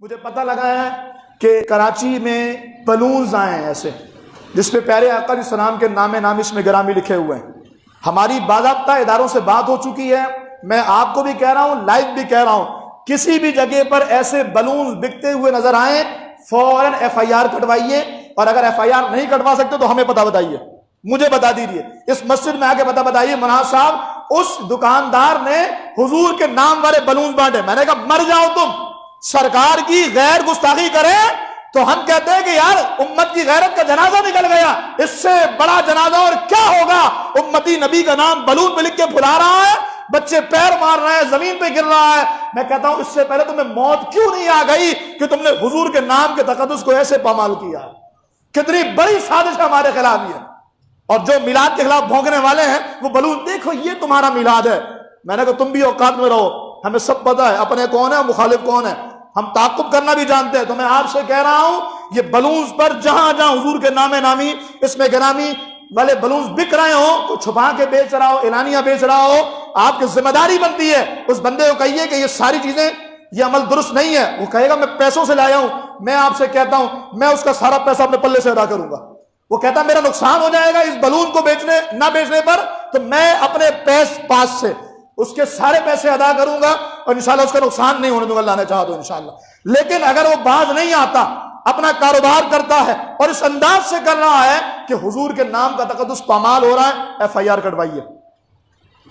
مجھے پتہ لگا ہے کہ کراچی میں بلونز آئے ہیں ایسے جس پہ پیارے آقا علیہ السلام کے نام نامش میں گرامی لکھے ہوئے ہیں۔ ہماری باضابطہ اداروں سے بات ہو چکی ہے، میں آپ کو بھی کہہ رہا ہوں، لائیو بھی کہہ رہا ہوں، کسی بھی جگہ پر ایسے بلونز بکتے ہوئے نظر آئیں فوراً ایف آئی آر کٹوائیے، اور اگر ایف آئی آر نہیں کٹوا سکتے تو ہمیں پتہ بتائیے، مجھے بتا دیجیے، اس مسجد میں آ کے پتہ بتائیے مناظر صاحب اس دکاندار نے حضور کے نام والے بلونز بانٹے۔ میں نے کہا مر جاؤ تم، سرکار کی غیر گستاخی کرے تو ہم کہتے ہیں کہ یار امت کی غیرت کا جنازہ نکل گیا، اس سے بڑا جنازہ اور کیا ہوگا؟ امتی نبی کا نام بلون پہ لکھ کے پھلا رہا ہے، بچے پیر مار رہے ہیں، زمین پہ گر رہا ہے۔ میں کہتا ہوں اس سے پہلے تمہیں موت کیوں نہیں آ گئی کہ تم نے حضور کے نام کے تقدس کو ایسے پامال کیا؟ کتنی بڑی سازش ہمارے خلاف یہ ہے۔ اور جو میلاد کے خلاف بھونکنے والے ہیں وہ بلون، دیکھو یہ تمہارا میلاد ہے۔ میں نے کہا تم بھی اوقات میں رہو، ہمیں سب پتہ ہے اپنے کون ہے مخالف کون ہے، ہم تعاقب کرنا بھی جانتے ہیں۔ تو میں آپ سے کہہ رہا ہوں یہ بلونز پر جہاں جہاں حضور کے نام نامی اس میں گرامی والے بلونز بک رہے ہوں، کوئی چھپا کے بیچ رہا ہو، اعلانیہ بیچ رہا ہو، آپ کی ذمہ داری بنتی ہے اس بندے کو کہیے کہ یہ ساری چیزیں، یہ عمل درست نہیں ہے۔ وہ کہے گا میں پیسوں سے لایا ہوں، میں آپ سے کہتا ہوں میں اس کا سارا پیسہ اپنے پلے سے ادا کروں گا۔ وہ کہتا میرا نقصان ہو جائے گا اس بلون کو نہ بیچنے پر، تو میں اپنے پاس سے اس کے سارے پیسے ادا کروں گا اور انشاءاللہ اس کا نقصان نہیں ہونے دوں گا، اللہ نے چاہا تو انشاءاللہ۔ لیکن اگر وہ باز نہیں آتا، اپنا کاروبار کرتا ہے اور اس انداز سے کر رہا ہے کہ حضور کے نام کا تقدس پامال ہو رہا ہے، ایف آئی آر کٹوائیے،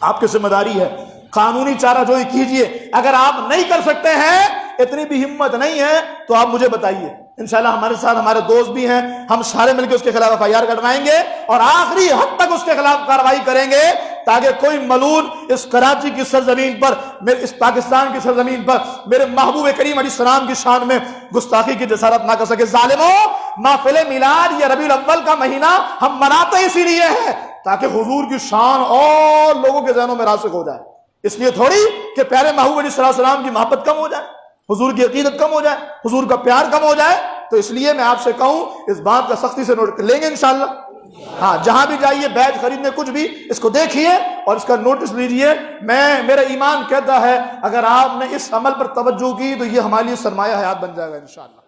آپ کی ذمہ داری ہے، قانونی چارہ جوئی کیجئے۔ اگر آپ نہیں کر سکتے ہیں، اتنی بھی ہمت نہیں ہے تو آپ مجھے بتائیے، انشاءاللہ ہمارے ساتھ ہمارے دوست بھی ہیں، ہم سارے مل کے اس کے خلاف ایف آئی آر کٹوائیں گے اور آخری حد تک اس کے خلاف کارروائی کریں گے تاکہ کوئی ملعون اس کراچی کی سرزمین پر، اس پاکستان کی سرزمین پر میرے محبوب کریم علیہ السلام کی شان میں گستاخی کی جسارت نہ کر سکے۔ ظالموں، محفل میلاد یا ربیع الاول کا مہینہ ہم مناتے اسی لیے ہیں تاکہ حضور کی شان اور لوگوں کے ذہنوں میں راسخ ہو جائے، اس لیے تھوڑی کہ پیارے محبوب علیہ السلام کی محبت کم ہو جائے، حضور کی عقیدت کم ہو جائے، حضور کا پیار کم ہو جائے۔ تو اس لیے میں آپ سے کہوں اس بات کا سختی سے نوٹ لیں گے انشاءاللہ۔ ہاں، جہاں بھی جائیے بیج خریدنے کچھ بھی، اس کو دیکھیے اور اس کا نوٹس لیجئے۔ میرا ایمان کہتا ہے اگر آپ نے اس عمل پر توجہ کی تو یہ ہمارے لیے سرمایہ حیات بن جائے گا انشاءاللہ۔